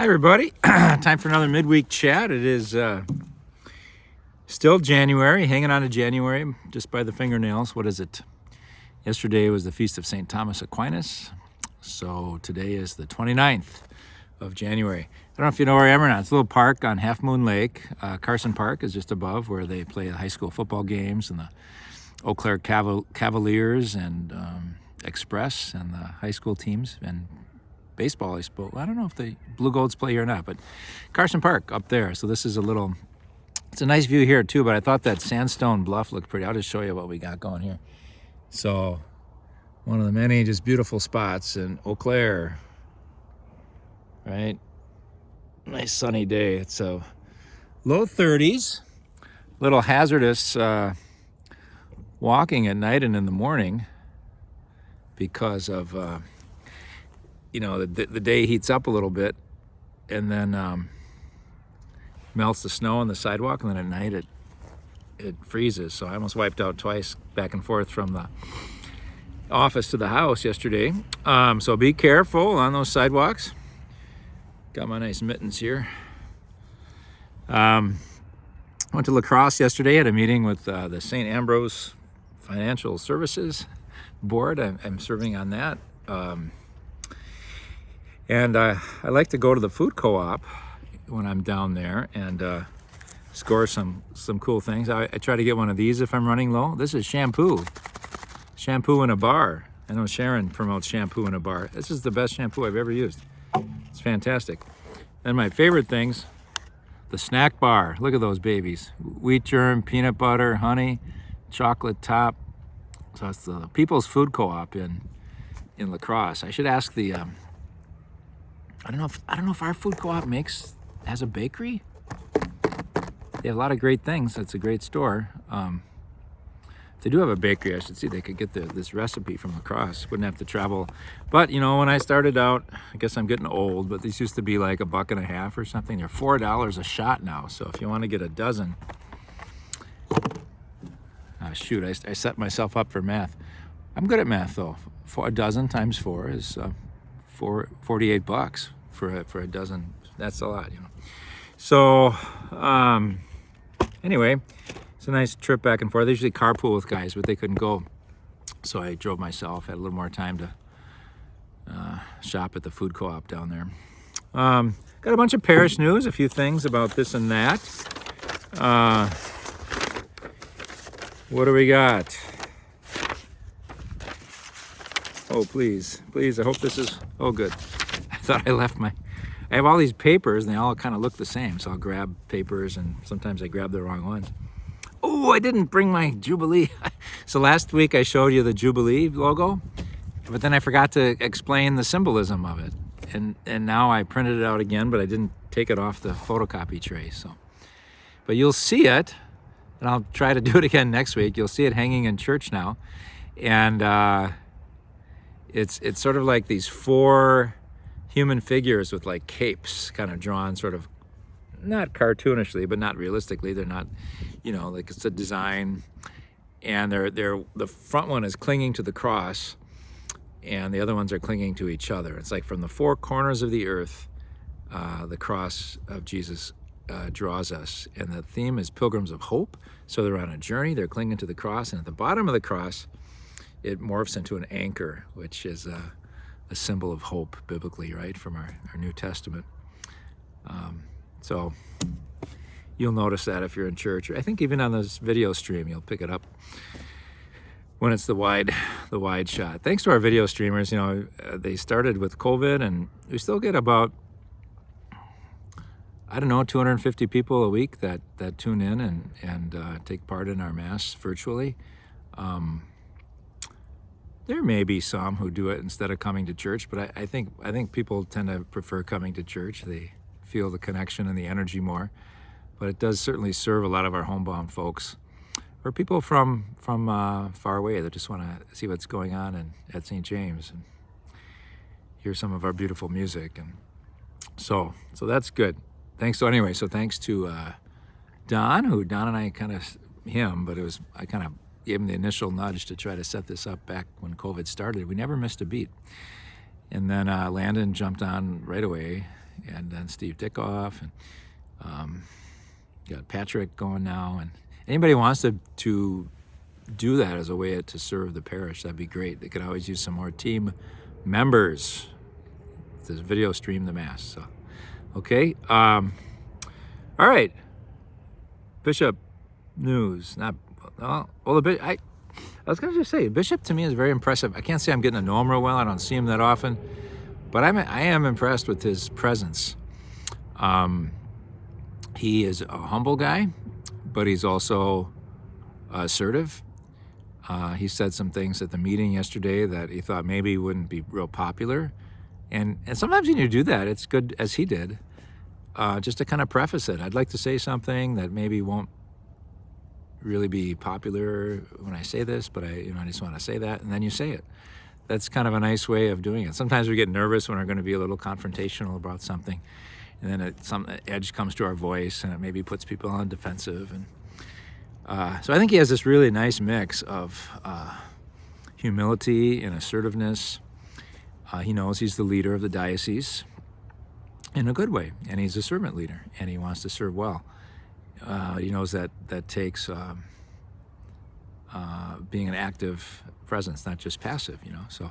Hi everybody, time for another midweek chat. It is still January, hanging on to January just by the fingernails. What is it? Yesterday was the Feast of St. Thomas Aquinas, so today is the 29th of January. I don't know if you know where I am or not. It's a little park on Half Moon Lake. Carson Park is just above where they play the high school football games and the Eau Claire Cavaliers and Express and the high school teams and baseball, I suppose. I don't know if the Blue Golds play here or not, but Carson Park up there. So this is it's a nice view here too, but I thought that sandstone bluff looked pretty. I'll just show you what we got going here. So one of the many just beautiful spots in Eau Claire, right? Nice sunny day. It's a low 30s, little hazardous walking at night and in the morning because of the day heats up a little bit and then melts the snow on the sidewalk, and then at night it freezes. So I almost wiped out twice back and forth from the office to the house yesterday. So be careful on those sidewalks. Got my nice mittens here. Went to Lacrosse yesterday, had a meeting with the St. Ambrose Financial Services Board. I'm serving on that. And I like to go to the food co-op when I'm down there and score some cool things. I try to get one of these if I'm running low. This is shampoo in a bar. I know Sharon promotes shampoo in a bar. This is the best shampoo I've ever used. It's fantastic. And my favorite things, the snack bar. Look at those babies. Wheat germ, peanut butter, honey, chocolate top. So it's the People's Food Co-op in Lacrosse. I should ask the I don't know if our food co-op has a bakery. They have a lot of great things. It's a great store. If they do have a bakery, I should see they could get this recipe from Lacrosse. Wouldn't have to travel. But when I started out, I guess I'm getting old, but these used to be like $1.50 or something. They're $4 a shot now. So if you want to get a dozen, shoot, I set myself up for math. I'm good at math though. A dozen times 4 is $48 for a dozen. That's a lot, So anyway, it's a nice trip back and forth. They usually carpool with guys, but they couldn't go, so I drove myself. Had a little more time to shop at the food co-op down there. Got a bunch of parish news, a few things about this and that. What do we got? Oh, please, I hope this is, oh good. I thought I have all these papers and they all kind of look the same. So I'll grab papers and sometimes I grab the wrong ones. Oh, I didn't bring my Jubilee. So last week I showed you the Jubilee logo, but then I forgot to explain the symbolism of it. And now I printed it out again, but I didn't take it off the photocopy tray. But you'll see it, and I'll try to do it again next week. You'll see it hanging in church now. And it's sort of like these 4 human figures with like capes kind of drawn sort of not cartoonishly but not realistically. They're not like it's a design, and they're the front one is clinging to the cross and the other ones are clinging to each other. It's like from the 4 corners of the earth the cross of Jesus draws us, and the theme is pilgrims of hope. So they're on a journey, they're clinging to the cross, and at the bottom of the cross it morphs into an anchor, which is a symbol of hope biblically, right, from our New Testament. So you'll notice that if you're in church, or I think even on this video stream you'll pick it up when it's the wide shot. Thanks to our video streamers, they started with COVID, and we still get about 250 people a week that tune in and take part in our mass virtually. There may be some who do it instead of coming to church, but I think people tend to prefer coming to church. They feel the connection and the energy more. But it does certainly serve a lot of our homebound folks, or people from far away that just want to see what's going on at St. James and hear some of our beautiful music. And so that's good. Thanks to Don and I I kind of gave him the initial nudge to try to set this up back when COVID started. We never missed a beat. And then Landon jumped on right away and then Steve Dickoff, and got Patrick going now. And anybody who wants to do that as a way to serve the parish, that'd be great. They could always use some more team members to video stream the Mass. So, okay. All right. Bishop news. I was going to just say, Bishop to me is very impressive. I can't say I'm getting to know him real well. I don't see him that often. But I am impressed with his presence. He is a humble guy, but he's also assertive. He said some things at the meeting yesterday that he thought maybe wouldn't be real popular. And sometimes when you do that, it's good, as he did, just to kind of preface it. I'd like to say something that maybe won't really be popular when I say this, but I just want to say that, and then you say it. That's kind of a nice way of doing it. Sometimes we get nervous when we're going to be a little confrontational about something, and then some edge comes to our voice, and it maybe puts people on defensive. And so I think he has this really nice mix of humility and assertiveness. He knows he's the leader of the diocese in a good way, and he's a servant leader, and he wants to serve well. He knows that takes being an active presence, not just passive, So,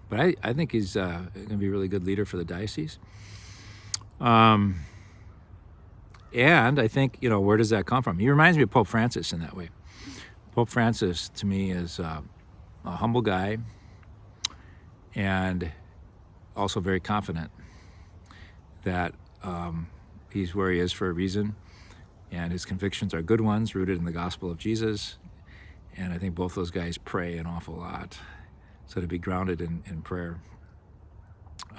but I think he's going to be a really good leader for the diocese. And I think, where does that come from? He reminds me of Pope Francis in that way. Pope Francis, to me, is a humble guy and also very confident that he's where he is for a reason, and his convictions are good ones, rooted in the gospel of Jesus. And I think both those guys pray an awful lot. So to be grounded in prayer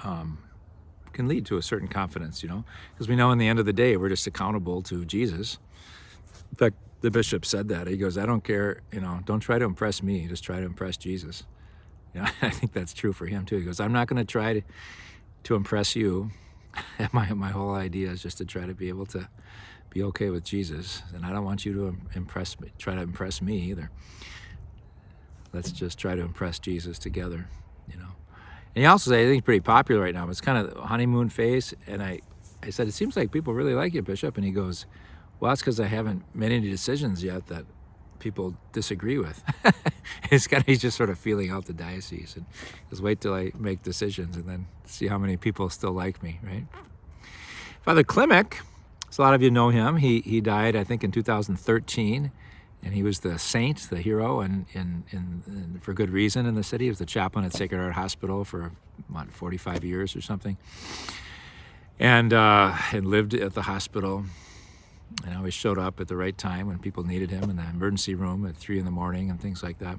can lead to a certain confidence, because we know in the end of the day, we're just accountable to Jesus. In fact, the bishop said that. He goes, I don't care, don't try to impress me, just try to impress Jesus. I think that's true for him too. He goes, I'm not going to try to impress you. My whole idea is just to try to be able to be okay with Jesus, and I don't want you to try to impress me either. Let's just try to impress Jesus together, And he also said, I think it's pretty popular right now. It's kind of honeymoon phase, and I said, it seems like people really like you, Bishop. And he goes, well, that's because I haven't made any decisions yet that people disagree with. He's just sort of feeling out the diocese, and just wait till I make decisions and then see how many people still like me, right? Father Climi, so a lot of you know him. He died, I think, in 2013, and he was the saint, the hero, and for good reason in the city. He was the chaplain at Sacred Heart Hospital for 45 years or something, and lived at the hospital, and always showed up at the right time when people needed him in the emergency room at 3 a.m. and things like that.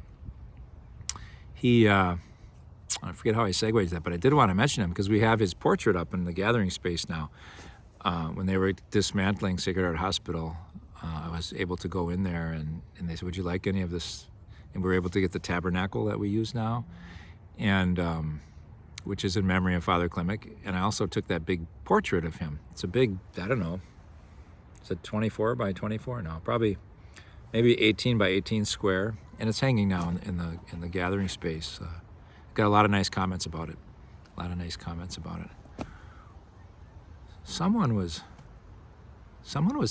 I forget how I segued that, but I did want to mention him because we have his portrait up in the gathering space now. When they were dismantling Sacred Heart Hospital, I was able to go in there, and they said, would you like any of this? And we were able to get the tabernacle that we use now, and which is in memory of Father Climi. And I also took that big portrait of him. It's a big, I don't know, is it 24 by 24? No, probably maybe 18 by 18 square, and it's hanging now in the gathering space. Got a lot of nice comments about it. Someone was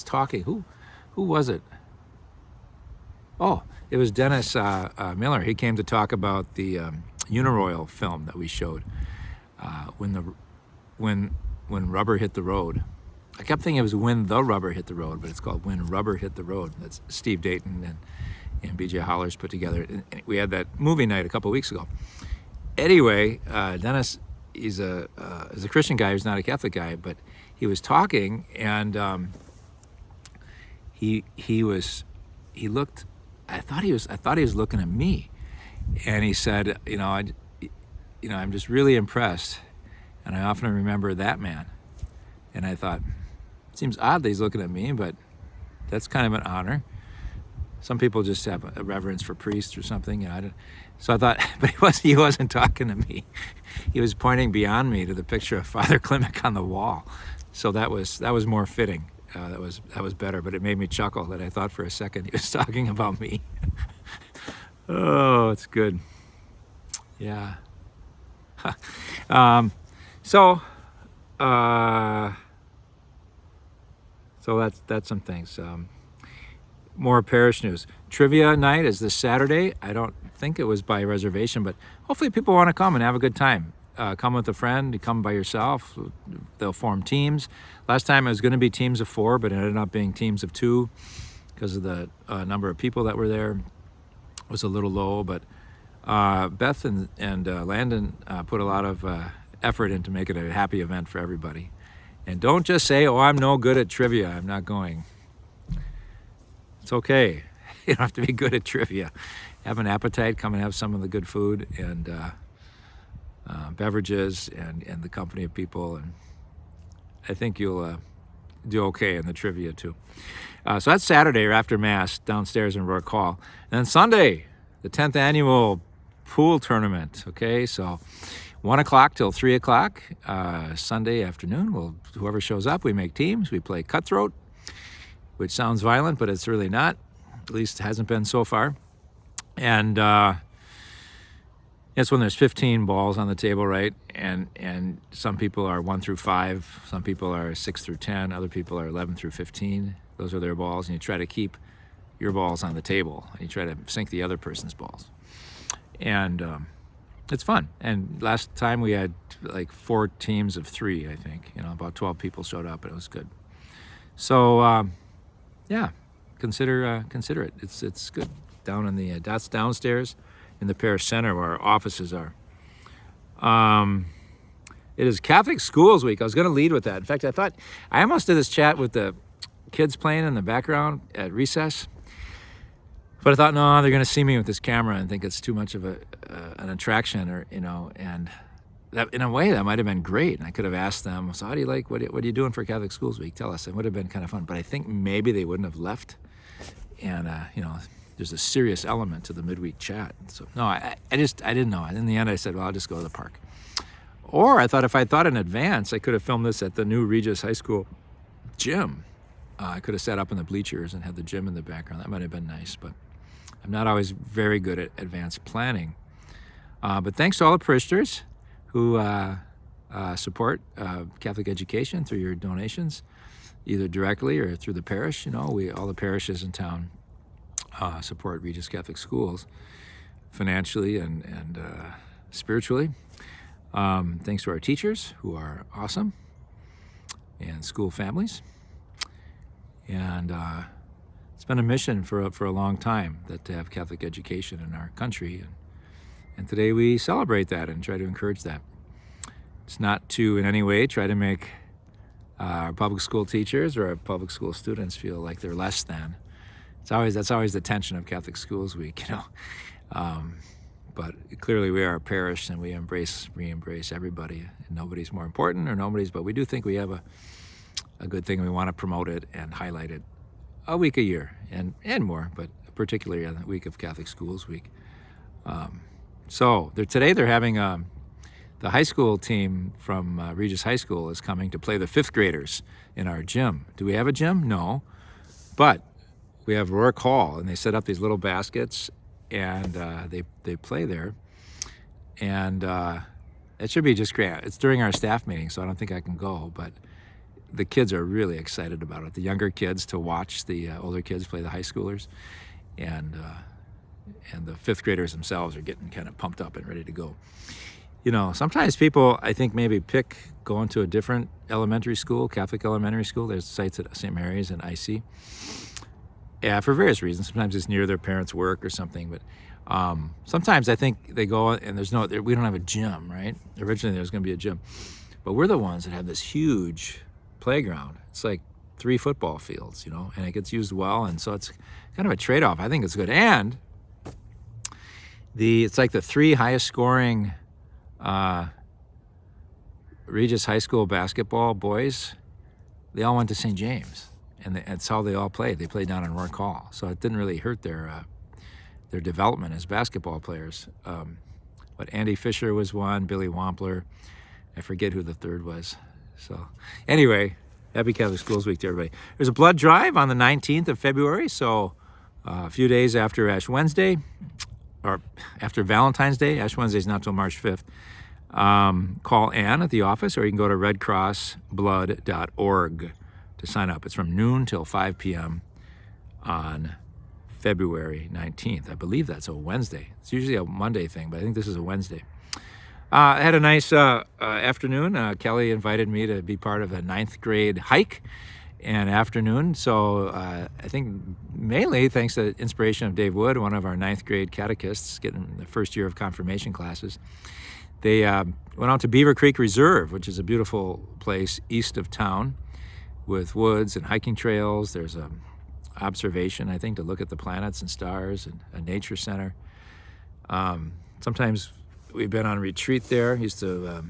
talking. Who was it? Oh, it was Dennis Miller. He came to talk about the Uniroyal film that we showed when rubber hit the road. I kept thinking it was When the Rubber Hit the Road, but it's called When Rubber Hit the Road. That's Steve Dayton and B.J. Hollers put together. And we had that movie night a couple weeks ago. Anyway, Dennis, he's a Christian guy. He's not a Catholic guy, but he was talking, and he looked. I thought he was looking at me, and he said, I'm just really impressed, and I often remember that man. And I thought, it seems odd that he's looking at me, but that's kind of an honor. Some people just have a reverence for priests or something. So I thought, but he wasn't talking to me. He was pointing beyond me to the picture of Father Climi on the wall. So that was more fitting. That was better. But it made me chuckle that I thought for a second he was talking about me. Oh, it's good. Yeah. So So that's some things. More parish news. Trivia night is this Saturday. I don't think it was by reservation, but hopefully people want to come and have a good time. Come with a friend, you come by yourself. They'll form teams. Last time it was going to be teams of 4, but it ended up being teams of 2 because of the number of people that were there. It was a little low, but Beth and Landon put a lot of effort into making it a happy event for everybody. And don't just say, oh, I'm no good at trivia, I'm not going. It's okay. You don't have to be good at trivia. Have an appetite, come and have some of the good food and beverages and the company of people. And I think you'll do okay in the trivia too. So that's Saturday or after Mass downstairs in Rourke Hall. And then Sunday, the 10th annual pool tournament. Okay, so 1 o'clock till 3 o'clock Sunday afternoon. Whoever shows up, we make teams. We play cutthroat, which sounds violent, but it's really not. At least it hasn't been so far. And it's when there's 15 balls on the table, right? And some people are 1 through 5. Some people are 6 through 10. Other people are 11 through 15. Those are their balls, and you try to keep your balls on the table. And you try to sink the other person's balls. And it's fun. And last time we had like 4 teams of 3, I think. About 12 people showed up, and it was good. So yeah, consider it. It's good. Down in the that's downstairs in the parish center where our offices are. It is Catholic Schools Week. I was going to lead with that. In fact, I almost did this chat with the kids playing in the background at recess. But I thought, no, they're going to see me with this camera and think it's too much of an attraction, and that, in a way, that might have been great. And I could have asked them, so how do you like, what are you doing for Catholic Schools Week? Tell us. It would have been kind of fun. But I think maybe they wouldn't have left. And, there's a serious element to the midweek chat. So, no, I didn't know. In the end, I said, well, I'll just go to the park. Or I thought if I thought in advance, I could have filmed this at the new Regis High School gym. I could have sat up in the bleachers and had the gym in the background. That might have been nice, but I'm not always very good at advanced planning. But thanks to all the parishioners who support Catholic education through your donations, either directly or through the parish. All the parishes in town support Regis Catholic Schools financially and spiritually. Thanks to our teachers who are awesome, and school families. And it's been a mission for a long time to have Catholic education in our country. And today we celebrate that and try to encourage that. It's not to in any way try to make our public school teachers or our public school students feel like they're less than. That's always the tension of Catholic Schools Week, But clearly we are a parish and we embrace everybody. And nobody's more important but we do think we have a good thing. We want to promote it and highlight it a week a year and more, but particularly on the week of Catholic Schools Week. So today they're having the high school team from Regis High School is coming to play the 5th graders in our gym. Do we have a gym? No, but we have Rourke Hall, and they set up these little baskets, and they play there, and it should be just great. It's during our staff meeting, so I don't think I can go, but the kids are really excited about it. The younger kids to watch the older kids play the high schoolers, and the 5th graders themselves are getting kind of pumped up and ready to go. Sometimes people, I think, maybe pick going to a different elementary school, Catholic elementary school. There's sites at St. Mary's and IC. Yeah, for various reasons. Sometimes it's near their parents' work or something, but sometimes I think they go and we don't have a gym, right? Originally there was going to be a gym, but we're the ones that have this huge playground. It's like 3 football fields, and it gets used well, and so it's kind of a trade-off. I think it's good, and it's like the 3 highest scoring Regis High School basketball boys, they all went to St. James. And that's how they all played. They played down in Rourke Hall, so it didn't really hurt their development as basketball players. But Andy Fisher was one, Billy Wampler, I forget who the third was. So anyway, happy Catholic Schools Week to everybody. There's a blood drive on the 19th of February, so a few days after Ash Wednesday, or after Valentine's Day. Ash Wednesday is not till March 5th. Call Ann at the office, or you can go to redcrossblood.org to sign up. It's from noon till 5 p.m. on February 19th. I believe that's a Wednesday. It's usually a Monday thing, but I think this is a Wednesday. I had a nice afternoon. Kelly invited me to be part of a 9th grade hike and afternoon. So I think mainly thanks to the inspiration of Dave Wood, one of our 9th grade catechists, getting the first year of confirmation classes. They went out to Beaver Creek Reserve, which is a beautiful place east of town with woods and hiking trails. There's a observation, I think, to look at the planets and stars, and a nature center. Sometimes we've been on retreat there. Used to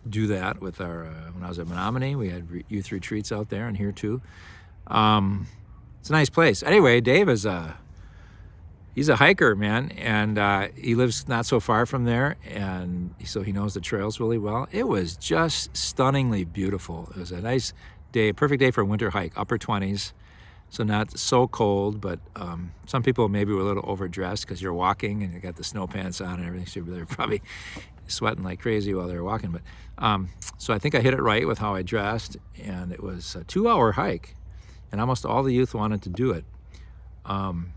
do that with our, when I was at Menominee, we had youth retreats out there, and here too. It's a nice place. Anyway, Dave is he's a hiker, man, and he lives not so far from there, and so he knows the trails really well. It was just stunningly beautiful. It was a nice day, perfect day for a winter hike, upper 20s. So not so cold, but some people maybe were a little overdressed because you're walking and you got the snow pants on and everything. So they're probably sweating like crazy while they were walking. But so I think I hit it right with how I dressed, and it was a 2-hour hike, and almost all the youth wanted to do it. And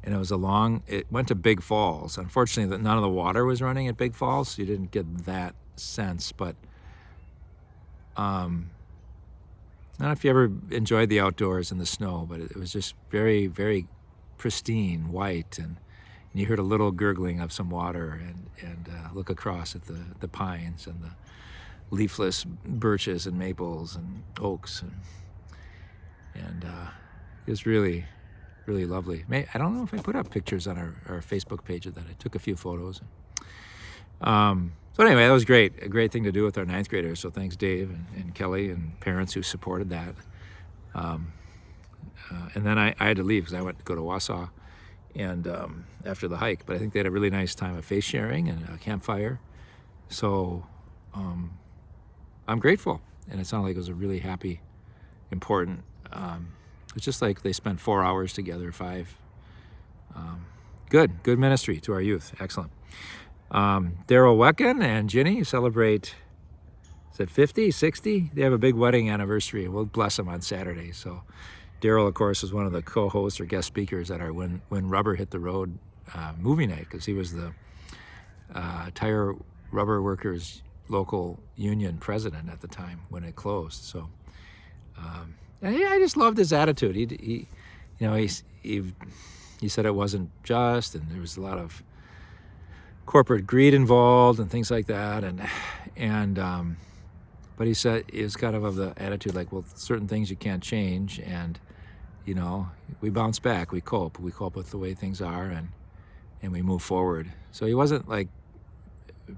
it went to Big Falls. Unfortunately, none of the water was running at Big Falls, so you didn't get that sense. But I don't know if you ever enjoyed the outdoors in the snow, but it was just very, very pristine, white, and you heard a little gurgling of some water, and look across at the pines and the leafless birches and maples and oaks, and it was really, really lovely. I don't know if I put up pictures on our Facebook page of that. I took a few photos. So anyway, that was great. A great thing to do with our 9th graders. So thanks, Dave and Kelly and parents who supported that. And then I had to leave because I went to go to Wausau and after the hike. But I think they had a really nice time of face sharing and a campfire. So I'm grateful. And it sounded like it was a really happy, important. It's just like they spent 4 hours together, 5. Good ministry to our youth. Excellent. Daryl Wecken and Ginny celebrate, is it 50, 60? They have a big wedding anniversary. We'll bless them on Saturday. So Daryl, of course, is one of the co-hosts or guest speakers at our When Rubber Hit the Road movie night, because he was the tire rubber workers local union president at the time when it closed. So I just loved his attitude. He said it wasn't just, and there was a lot of corporate greed involved and things like that, but he said it was kind of the attitude like, well, certain things you can't change, and we bounce back, we cope with the way things are, and we move forward. So he wasn't like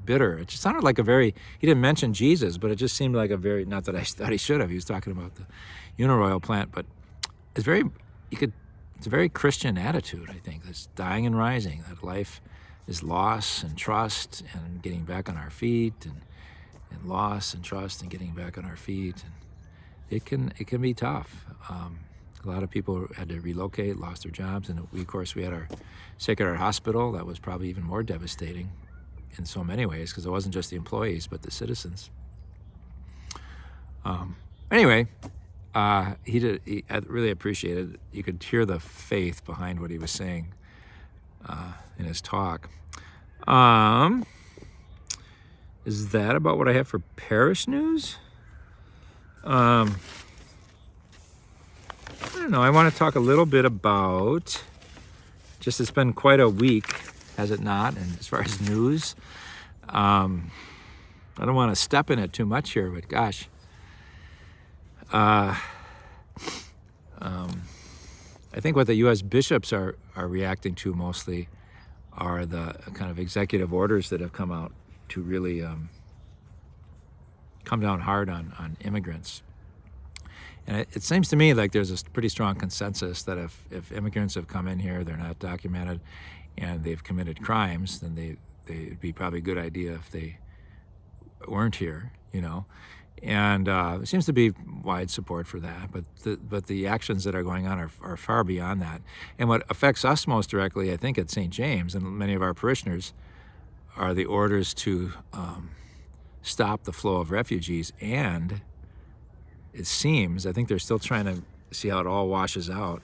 bitter. It just sounded like he didn't mention Jesus, but it just seemed like not that I thought he should have. He was talking about the Uniroyal plant, but it's a very Christian attitude, I think. That's dying and rising, that life is loss and trust and getting back on our feet, and loss and trust and getting back on our feet. And it can be tough. A lot of people had to relocate, lost their jobs, and we had our Sacred Heart Hospital. That was probably even more devastating in so many ways, because it wasn't just the employees but the citizens. Anyway, I really appreciated it. You could hear the faith behind what he was saying in his talk. Is that about what I have for parish news? I don't know. I want to talk a little bit about, it's been quite a week, has it not? And as far as news, I don't want to step in it too much here, but gosh. I think what the U.S. bishops are reacting to mostly are the kind of executive orders that have come out to really come down hard on immigrants. And it seems to me like there's a pretty strong consensus that if immigrants have come in here, they're not documented, and they've committed crimes, then it'd be probably a good idea if they weren't here, And there seems to be wide support for that, but the actions that are going on are far beyond that. And what affects us most directly, I think, at St. James, and many of our parishioners are the orders to stop the flow of refugees, and it seems, I think they're still trying to see how it all washes out,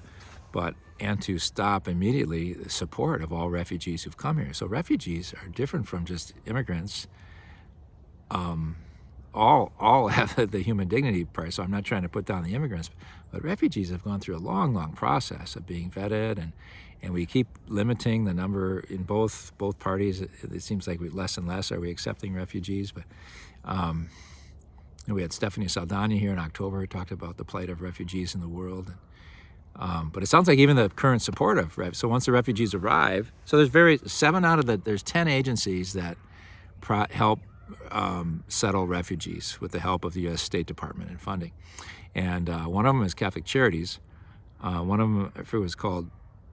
and to stop immediately the support of all refugees who've come here. So refugees are different from just immigrants. All have the human dignity part, so I'm not trying to put down the immigrants, but refugees have gone through a long process of being vetted, and we keep limiting the number in both parties. It seems like less and less are we accepting refugees, but we had Stephanie Saldana here in October who talked about the plight of refugees in the world. But it sounds like even the current support of so once the refugees arrive, so there's 10 agencies that help settle refugees with the help of the U.S. State Department and funding. And one of them is Catholic Charities. One of them, I forget what it's called,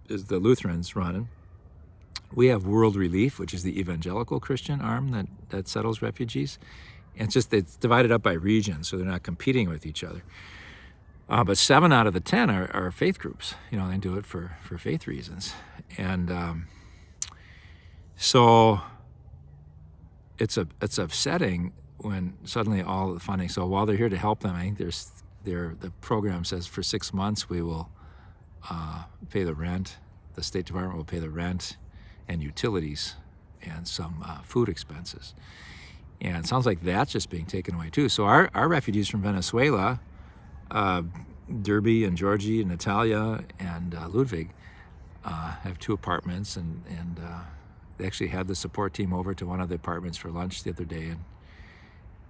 is the Lutherans run. We have World Relief, which is the evangelical Christian arm that settles refugees. And it's divided up by region, so they're not competing with each other. But 7 out of the 10 are faith groups. They do it for faith reasons. And so it's upsetting when suddenly all the funding. So while they're here to help them, I think the program says for 6 months we will pay the rent. The State Department will pay the rent and utilities and some food expenses. And it sounds like that's just being taken away too. So our refugees from Venezuela, Derby and Georgie and Natalia and Ludwig, have 2 apartments, and they actually had the support team over to one of the apartments for lunch the other day, and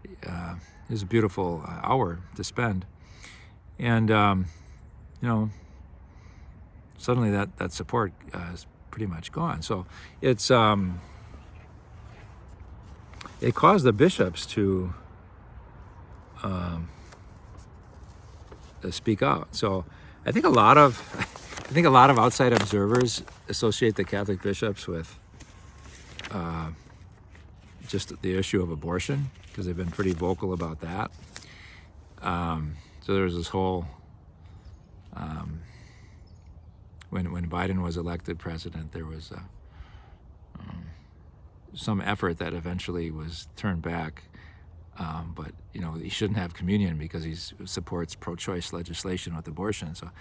it was a beautiful hour to spend. And suddenly that support is pretty much gone. So it's it caused the bishops to speak out. So I think a lot of outside observers associate the Catholic bishops with just the issue of abortion, because they've been pretty vocal about that. So there was this whole when Biden was elected president, there was some effort that eventually was turned back. But he shouldn't have communion because he supports pro-choice legislation with abortion. So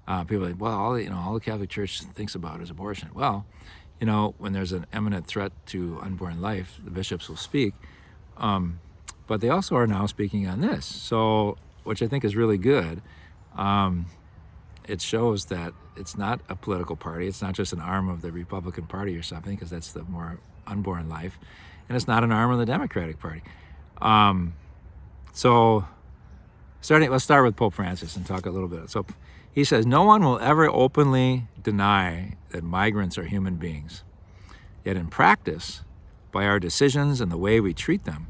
people are like, well, all the Catholic Church thinks about is abortion. Well, when there's an imminent threat to unborn life, the bishops will speak. But they also are now speaking on this, so which I think is really good. It shows that it's not a political party. It's not just an arm of the Republican Party or something, because that's the more unborn life, and it's not an arm of the Democratic Party. So let's start with Pope Francis and talk a little bit. So he says, no one will ever openly deny that migrants are human beings. Yet in practice, by our decisions and the way we treat them,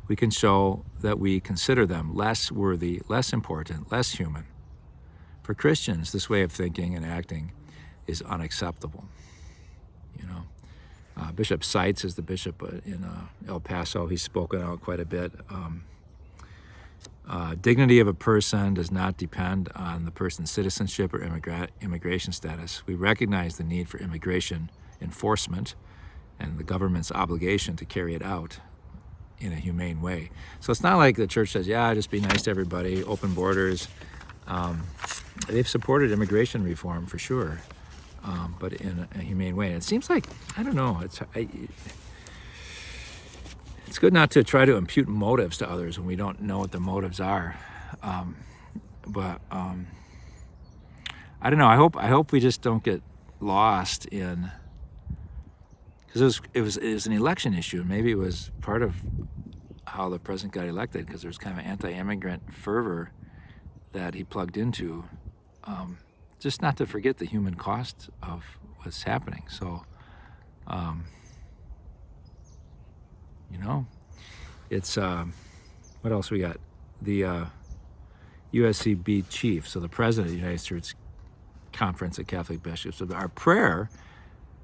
we can show that we consider them less worthy, less important, less human. For Christians, this way of thinking and acting is unacceptable. Bishop Seitz is the bishop in El Paso. He's spoken out quite a bit. Dignity of a person does not depend on the person's citizenship or immigration status. We recognize the need for immigration enforcement and the government's obligation to carry it out in a humane way. So it's not like the church says, yeah, just be nice to everybody, open borders. They've supported immigration reform for sure. But in a humane way. And it seems like, I don't know, it's good not to try to impute motives to others when we don't know what the motives are. But I don't know. I hope we just don't get lost in, because it was an election issue, and maybe it was part of how the president got elected, because there's kind of an anti-immigrant fervor that he plugged into. Just not to forget the human cost of what's happening. So, it's, what else we got? The USCB chief, so the president of the United States Conference of Catholic Bishops. So our prayer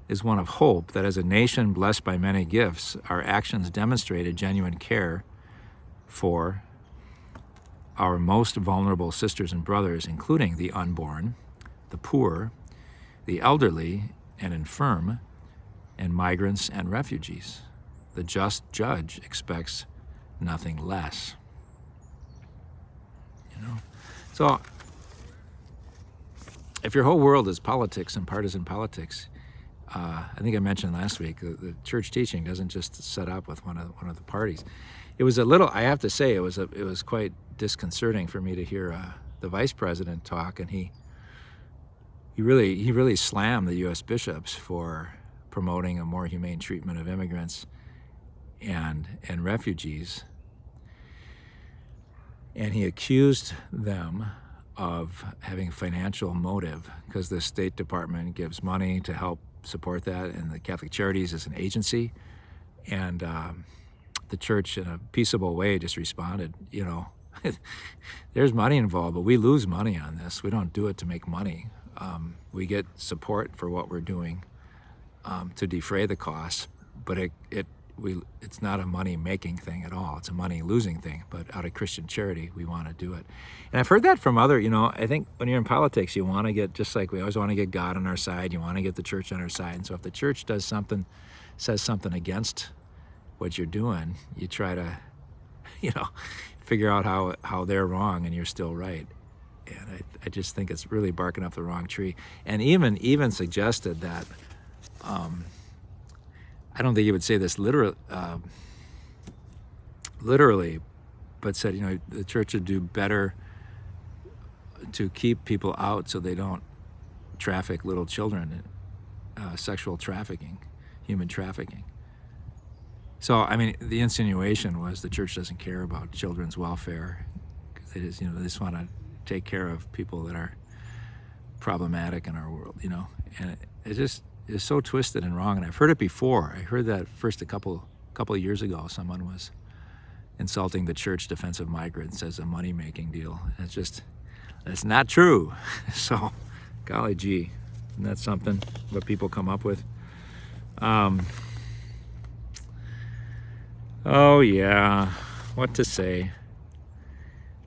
is one of hope that as a nation blessed by many gifts, our actions demonstrate a genuine care for our most vulnerable sisters and brothers, including the unborn, the poor, the elderly and infirm, and migrants and refugees. the just judge expects nothing less. So if your whole world is politics and partisan politics, I think I mentioned last week, the church teaching doesn't just set up with one of the parties. It was a little, I have to say, it was quite disconcerting for me to hear the vice president talk, and he really slammed the U.S. bishops for promoting a more humane treatment of immigrants and refugees. And he accused them of having financial motive because the State Department gives money to help support that, and the Catholic Charities is an agency. And the church, in a peaceable way, just responded, there's money involved, but we lose money on this. We don't do it to make money. We get support for what we're doing to defray the costs, but it's not a money-making thing at all. It's a money-losing thing, but out of Christian charity, we want to do it. And I've heard that from other, I think when you're in politics, you want to get, just like we always want to get God on our side, you want to get the church on our side. And so if the church says something against what you're doing, you try to, figure out how they're wrong and you're still right. And I just think it's really barking up the wrong tree. And even suggested that, I don't think he would say this literally, but said, the church would do better to keep people out so they don't traffic little children, sexual trafficking, human trafficking. So, the insinuation was the church doesn't care about children's welfare. They just want to take care of people that are problematic in our world, and it just is so twisted and wrong. And I've heard it before. I heard that first a couple of years ago. Someone was insulting the church defense of migrants as a money-making deal. And it's not true. So, golly gee, isn't that something, what people come up with? Oh yeah, what to say?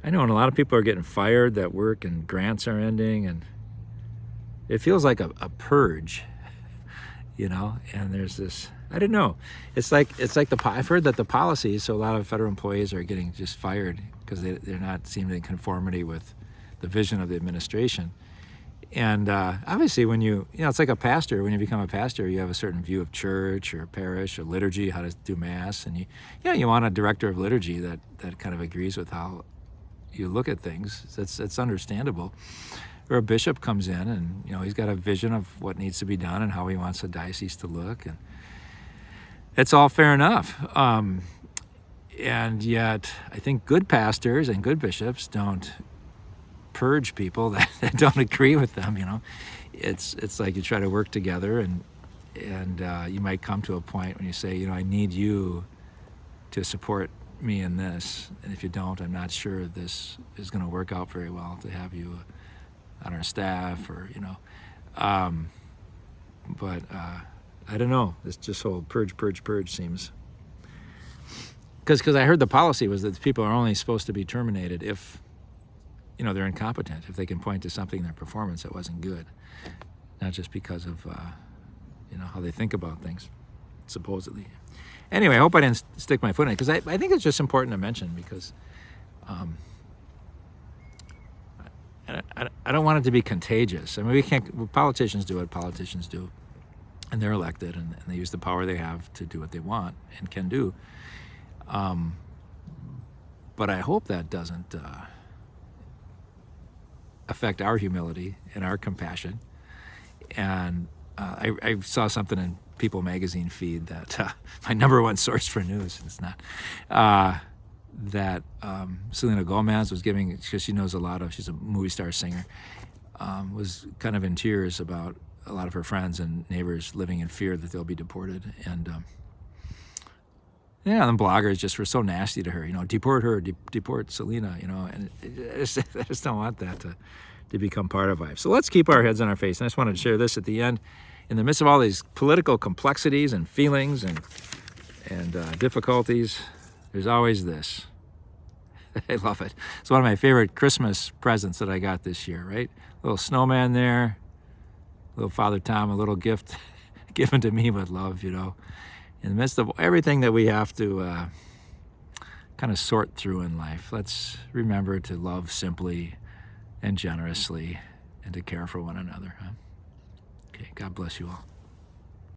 I know, and a lot of people are getting fired at work, and grants are ending, and it feels like a purge, and there's this, I don't know, it's like I've heard that the policies, so a lot of federal employees are getting just fired because they're not seeming in conformity with the vision of the administration. And obviously when it's like a pastor, when you become a pastor, you have a certain view of church or parish or liturgy, how to do mass, and you want a director of liturgy that kind of agrees with how you look at things. It's understandable. Or a bishop comes in and he's got a vision of what needs to be done and how he wants the diocese to look, and it's all fair enough. And yet I think good pastors and good bishops don't purge people that don't agree with them. It's like you try to work together, and you might come to a point when you say, I need you to support me in this, and if you don't, I'm not sure this is going to work out very well to have you on our staff, or but I don't know, this just whole purge seems, because I heard the policy was that people are only supposed to be terminated if they're incompetent, if they can point to something in their performance that wasn't good, not just because of how they think about things, supposedly. Anyway, I hope I didn't stick my foot in it, because I think it's just important to mention, because I don't want it to be contagious. We can't. Politicians do what politicians do, and they're elected, and they use the power they have to do what they want and can do. But I hope that doesn't affect our humility and our compassion. And I saw something in People magazine feed that my number one source for news, it's not, that Selena Gomez was giving, because she knows she's a movie star singer, was kind of in tears about a lot of her friends and neighbors living in fear that they'll be deported. And the bloggers just were so nasty to her, deport her, deport Selena, and I just don't want that to become part of life. So let's keep our heads on our face. And I just wanted to share this at the end. In the midst of all these political complexities and feelings and difficulties, there's always this. I love it. It's one of my favorite Christmas presents that I got this year, right? Little snowman there, little Father Tom, a little gift given to me with love, in the midst of everything that we have to kind of sort through in life, let's remember to love simply and generously and to care for one another. Huh? Okay, God bless you all.